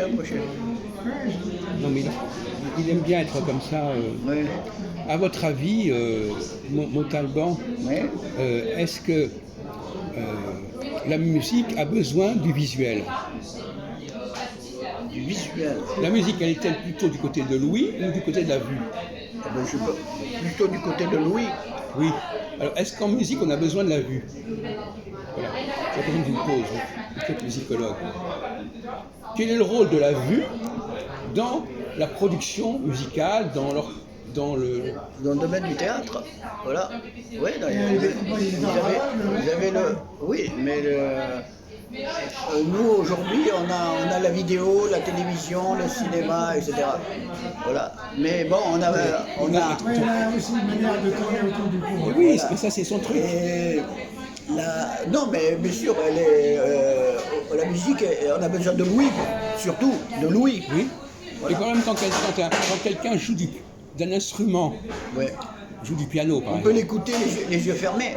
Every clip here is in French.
approché. Non, mais il aime bien être comme ça. Oui. À votre avis, Montalban, Oui. est-ce que la musique a besoin du visuel? Du visuel. La musique, elle est-elle plutôt du côté de l'ouïe ou du côté de la vue? Ah ben, je peux plutôt du côté de Louis. Oui. Alors, est-ce qu'en musique, on a besoin de la vue? Voilà. C'est la question que je vous pose, vous êtes musicologue. Quel est le rôle de la vue dans la production musicale, dans le... Dans le domaine du théâtre, voilà. Oui, vous avez le... Oui, mais nous, aujourd'hui, on a la vidéo, la télévision, le cinéma, etc. Voilà. Mais bon, on a... Oui, on a aussi une manière de tourner autour du pot. Et oui, mais ça, c'est son truc. Et non, mais bien sûr, elle est, la musique, on a besoin de l'ouïe, surtout de l'ouïe. Oui. Voilà. Et quand même, quand quelqu'un joue d'un instrument, Ouais. joue du piano, par On exemple. peut l'écouter les yeux fermés.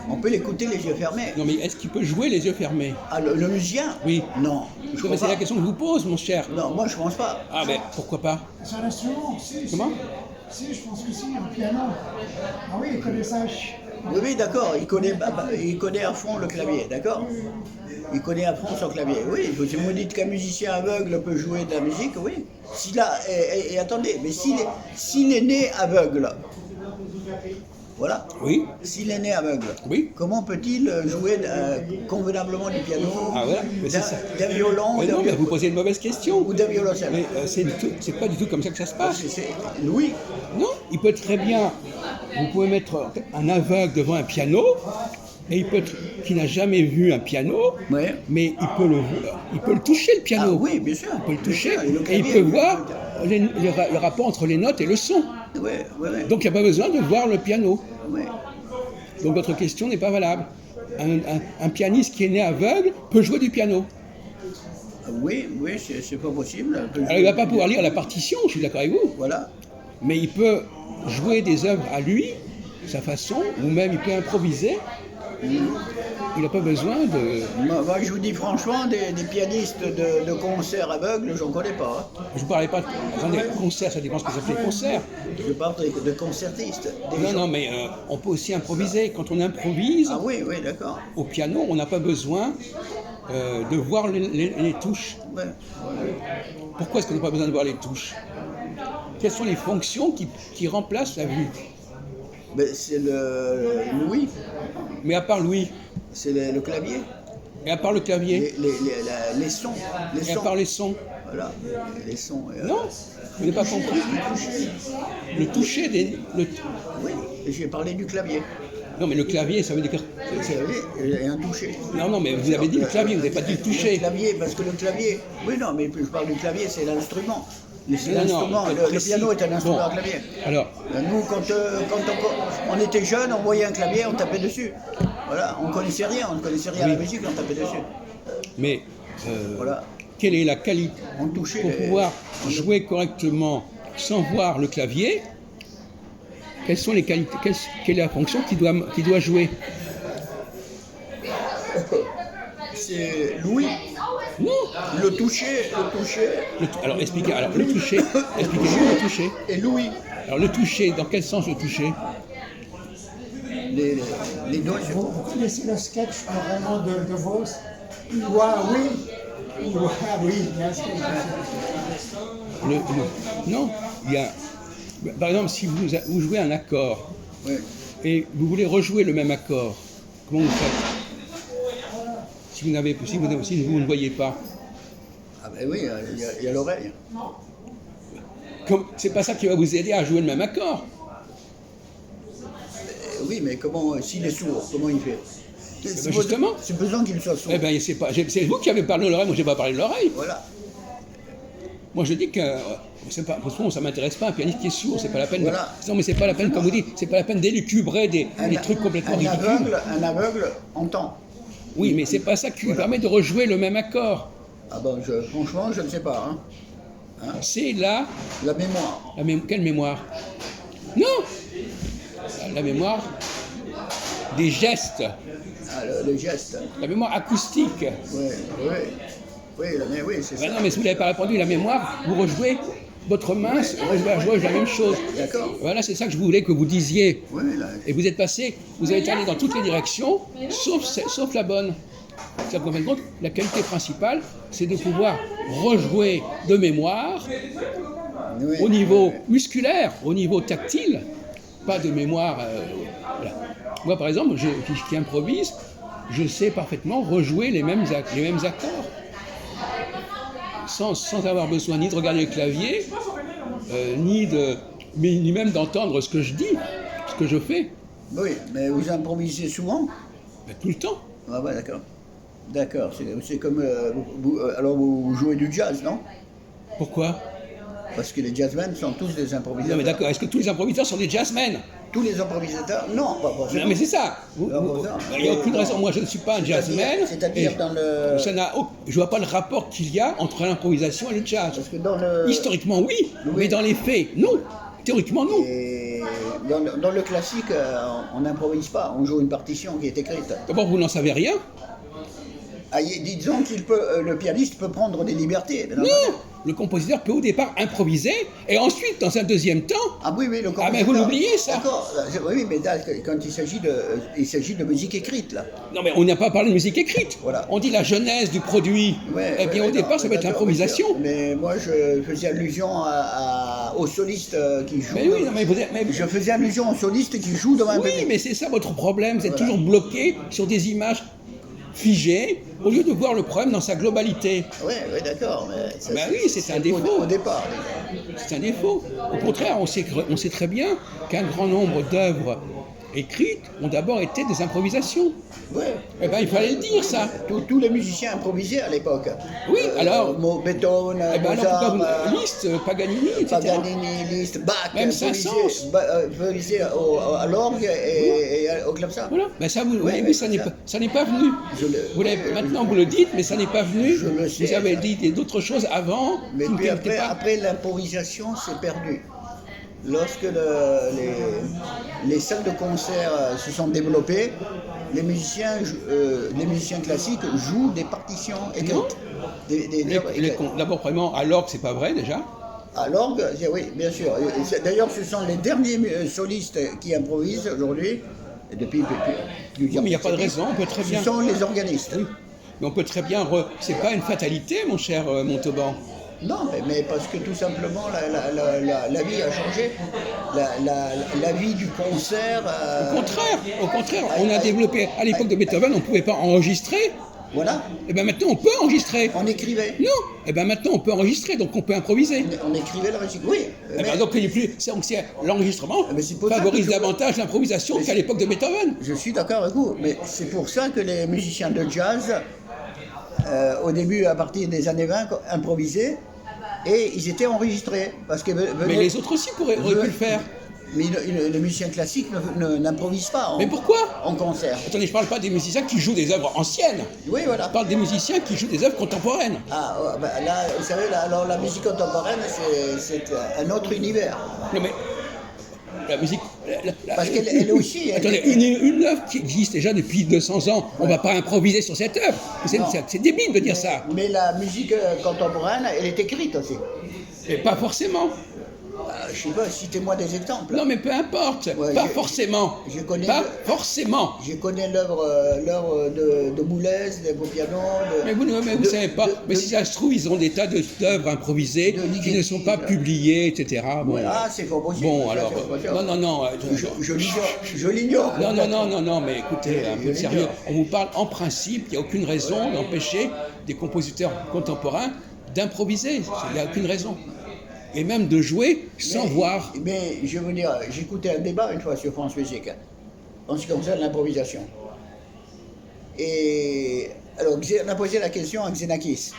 On peut l'écouter les yeux fermés. Non, mais est-ce qu'il peut jouer les yeux fermés? Ah, le musicien? Oui. Non. Je Non, crois mais c'est pas. la question que je vous pose, mon cher. Non, moi je pense pas. Ah, mais pourquoi pas? C'est un instrument, si. Comment? Si, je pense que si, un piano. Ah oui, il connaît ça. Oui, oui, d'accord, il connaît à fond le clavier, d'accord? Il connaît à fond son clavier, oui. Si vous dites qu'un musicien aveugle peut jouer de la musique, oui. Et attendez, mais s'il est né aveugle, voilà. Oui. S'il est né aveugle, Oui. comment peut-il jouer convenablement du piano, Ah, voilà. Mais c'est ça. d'un violon Mais non, mais vous posez une mauvaise question. ou d'un violoncelle? Mais c'est pas du tout comme ça que ça se passe. C'est Louis. Non, il peut très bien. Vous pouvez mettre un aveugle devant un piano, et il peut être qui n'a jamais vu un piano, Ouais. mais il peut le toucher le piano. Ah oui, bien sûr. Il peut le toucher Bien sûr, et le et il clavier, peut oui, voir le rapport entre les notes et le son. Oui, oui, oui. Donc il n'y a pas besoin de voir le piano. Oui. Donc votre question n'est pas valable. Un pianiste qui est né aveugle peut jouer du piano. Oui, c'est pas possible. Alors il ne va pas pouvoir lire la partition, je suis d'accord avec vous, Voilà. mais il peut jouer des œuvres à lui, sa façon, ou même il peut improviser. Il n'a pas besoin de... Moi, je vous dis franchement, des pianistes de concert aveugles, j'en connais pas. Hein. Je ne parlais pas... Attendez, concert, ça dépend ce que ça fait concert. Je parle de concertistes. Non, mais on peut aussi improviser. Quand on improvise, Ah oui, oui, d'accord. au piano, on n'a pas besoin de voir les touches. Ouais, ouais. Pourquoi est-ce qu'on n'a pas besoin de voir les touches? Quelles sont les fonctions qui remplacent la vue? Ben, c'est l'ouïe, Mais à part l'ouïe, c'est le clavier, et à part le clavier, les sons. et à part les sons. Voilà, les sons. Non, vous n'avez pas compris. Le toucher des... Oui, j'ai parlé du clavier. Non, mais le clavier, ça veut dire que... Le clavier et un toucher. Non, mais vous avez dit le clavier, vous n'avez pas dit le toucher. Le clavier, parce que le clavier... Oui, non, mais je parle du clavier, c'est l'instrument. C'est Non, l'instrument, le précis. piano est un instrument Bon. à clavier. Alors, Nous, quand on était jeunes, on voyait un clavier, on tapait dessus. Voilà, on ne connaissait rien à la musique, on tapait dessus. mais Voilà, quelle est la qualité on touchait pour pouvoir jouer correctement sans voir le clavier? Quelles sont les qualités? Quelle est la fonction qui doit jouer? C'est Louis, Non. le toucher, Alors expliquez. Alors le toucher. Expliquez-moi le toucher. et Louis. Alors le toucher, dans quel sens le toucher? Les doigts. Vous connaissez le sketch vraiment de Vos? Oui, il y a un sketch. Non, il y a. Par exemple, si vous jouez un accord Ouais. et vous voulez rejouer le même accord, comment vous faites? Si vous ne voyez pas. Ah ben oui, il y a l'oreille. C'est pas ça qui va vous aider à jouer le même accord. Oui, mais comment, s'il est sourd, comment il fait? ben justement. C'est besoin qu'il soit sourd. Eh bien, c'est vous qui avez parlé de l'oreille, moi j'ai pas parlé de l'oreille. Voilà. Moi je dis que c'est pas, franchement, ça m'intéresse pas un pianiste qui est sourd, c'est pas la peine. Voilà. Non, mais c'est pas la peine, comme vous dites, c'est pas la peine d'élucubrer des trucs complètement ridicules. Un aveugle entend. Oui, mais c'est pas ça qui lui permet de rejouer le même accord. Ah ben, franchement, je ne sais pas. Hein. C'est là La mémoire. quelle mémoire? Non, la mémoire des gestes, Ah, le geste. la mémoire acoustique. Oui, oui. Oui, mais oui, c'est Ben ça. non, mais si vous n'avez pas répondu, la mémoire, vous rejouez votre main, rejouez la même chose. D'accord. Voilà, c'est ça que je voulais que vous disiez. Oui, là. Et vous êtes passé, vous avez été allé dans toutes les directions, sauf la bonne. C'est-à-dire qu'en fin de compte, la qualité principale, c'est de pouvoir rejouer de mémoire Oui. au niveau musculaire, au niveau tactile, pas de mémoire. Voilà. Moi, par exemple, qui improvise, je sais parfaitement rejouer les mêmes accords, sans avoir besoin ni de regarder le clavier, ni même d'entendre ce que je dis, ce que je fais. Oui, mais vous improvisez souvent? Ben, tout le temps. Ah ouais, d'accord. D'accord, c'est comme... alors vous jouez du jazz, non? Pourquoi? Parce que les jazzmen sont tous des improvisateurs. Non mais d'accord, est-ce que tous les improvisateurs sont des jazzmen? Tous les improvisateurs? Non, pas forcément. Non mais c'est ça. Non, Il n'y a aucune raison. Moi je ne suis pas un jazzman. C'est-à-dire et dans le... je vois pas le rapport qu'il y a entre l'improvisation et le jazz. Parce que dans le... Historiquement oui, Oui. mais dans les faits, non. Théoriquement non. Et dans le classique, on n'improvise pas, on joue une partition qui est écrite. D'abord vous n'en savez rien. Ah, disons le pianiste peut prendre des libertés. Non. Le compositeur peut au départ improviser et ensuite, dans un deuxième temps, Ah oui, le compositeur. Ah mais vous l'oubliez ça. D'accord, oui, mais là, quand il s'agit de musique écrite, là. Non mais on n'a pas parlé de musique écrite. Voilà. On dit la genèse du produit. Ouais, Eh bien ouais, au départ non, ça va être d'accord, l'improvisation. Mais moi, je faisais allusion aux solistes qui jouent. Mais oui, non, mais Je faisais allusion aux solistes qui jouent devant un oui, public. mais c'est ça votre problème. Vous êtes Voilà. toujours bloqué sur des images figées au lieu de voir le problème dans sa globalité. Oui, d'accord. Mais ça, Ben oui, c'est un défaut. Au départ. C'est un défaut. Au contraire, on sait très bien qu'un grand nombre d'œuvres écrites ont d'abord été des improvisations. Ouais. Eh bien, il fallait le dire, ça. Tous les musiciens improvisaient à l'époque. Oui, alors... Beethoven, Eh ben, alors pourquoi Mozart, vous... Liszt, Paganini, etc. Paganini, Liszt, Bach, Même improvisaient Saint-Saëns. improvisaient à l'orgue et au clavecin. Voilà. Ben ça, vous Oui, oui, oui, ça c'est n'est pas venu. Je Maintenant, vous le dites, mais ça n'est pas venu. Je le sais. Vous avez dit d'autres choses avant. Mais qui puis n'étaient pas... après l'improvisation, c'est perdu. Lorsque les salles de concert se sont développées, les musiciens classiques jouent des partitions écrites. D'abord, premièrement, à l'orgue, c'est pas vrai déjà. À l'orgue, oui, bien sûr. D'ailleurs, ce sont les derniers solistes qui improvisent aujourd'hui, depuis plusieurs Oui, mais il n'y a pas de décennies. raison, on peut très bien. Ce sont les organistes. Mais on peut très bien. C'est pas une fatalité, mon cher Montauban. Non, mais parce que tout simplement, la vie a changé. La vie du concert... Au contraire, on a développé. À l'époque de Beethoven, on ne pouvait pas enregistrer. Voilà, Et bien maintenant, on peut enregistrer. on écrivait. Non. Et bien maintenant, on peut enregistrer, donc on peut improviser. On écrivait la musique, oui. Eh ben, donc l'enregistrement Mais c'est pour ça favorise que je- davantage l'improvisation qu'à l'époque de Beethoven. Je suis d'accord avec vous, mais c'est pour ça que les musiciens de jazz, au début, à partir des années 20, improvisaient et ils étaient enregistrés. Parce que Mais les autres aussi auraient pu le faire. Mais les musiciens classiques n'improvisent pas Mais pourquoi? en concert. Attendez, je ne parle pas des musiciens qui jouent des œuvres anciennes. Oui, voilà. Je parle des musiciens qui jouent des œuvres contemporaines. Ah, bah, là, vous savez, alors la musique contemporaine, c'est un autre univers. Non mais la musique... Parce qu'elle aussi... Attendez, une œuvre qui existe déjà depuis 200 ans, on ne va pas improviser sur cette œuvre. C'est débile de dire ça. Mais la musique contemporaine, elle est écrite aussi. Et pas forcément. Je sais pas, citez-moi des exemples. Non mais peu importe, Ouais, pas forcément. je connais Pas le- forcément. Je connais l'œuvre de Boulez, de Bopiano. Mais vous ne savez pas. Mais si ça se trouve, ils ont des tas d'œuvres improvisées de qui ne sont pas Ligeti, publiées, etc. Bon, Ah, c'est fort possible. bon ça, alors... c'est fort possible. Non. Je l'ignore. Non, mais écoutez, un peu de je sérieux. l'ignore. On vous parle en principe, il n'y a aucune raison d'empêcher des compositeurs contemporains d'improviser. Il n'y a aucune raison. Et même de jouer sans voir. Mais je veux dire, j'écoutais un débat une fois sur France Musique, en ce qui concerne l'improvisation. Et alors, on a posé la question à Xenakis.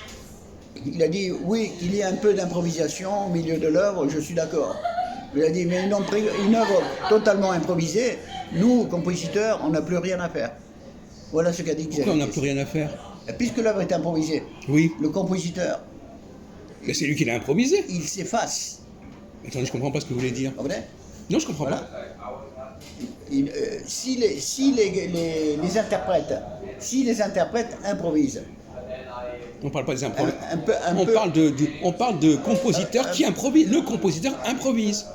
Il a dit, oui, il y a un peu d'improvisation au milieu de l'œuvre, je suis d'accord. Il a dit, mais une œuvre totalement improvisée, nous, compositeurs, on n'a plus rien à faire. Voilà ce qu'a dit Xenakis. Pourquoi on n'a plus rien à faire? Puisque l'œuvre est improvisée, Oui, le compositeur, mais c'est lui qui l'a improvisé. il s'efface. Attendez, je comprends pas ce que vous voulez dire. Vous comprenez? Non, je comprends Voilà. pas. Si les interprètes improvisent, On ne parle pas des improvisateurs. Un peu. On parle de compositeurs qui improvisent. Le compositeur improvise.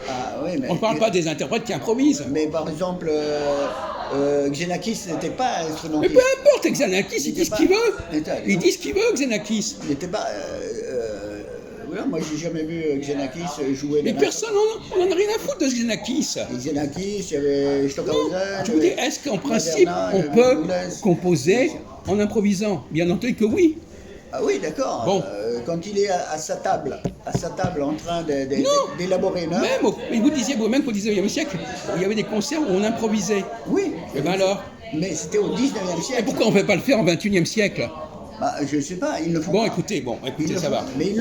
Ah, oui, mais, On ne parle pas des interprètes qui improvisent. Mais par exemple, Xenakis n'était pas Mais instrumentiste. peu importe, Xenakis, il dit ce qu'il veut. Attends, Il dit ce qu'il veut, Xenakis. Il n'était pas. Voilà, moi, j'ai jamais vu Xenakis jouer. Mais personne, on n'en a rien à foutre de Xenakis. Xenakis, il y avait Stockhausen. Je vous dis, est-ce qu'en principe, Maderna, on peut Boulez. composer en improvisant? Bien entendu que oui. Ah oui, d'accord. Bon. Quand il est à sa table en train Non. d'élaborer une œuvre. Mais vous disiez vous-même qu'au 19e siècle, il y avait des concerts où on improvisait. Oui. Et bien alors? Mais c'était au 19e Et siècle. pourquoi on ne peut pas le faire au 21e siècle? Bah, je sais pas, ils le font Bon, pas. écoutez, Ils le ça font- va. Mais ils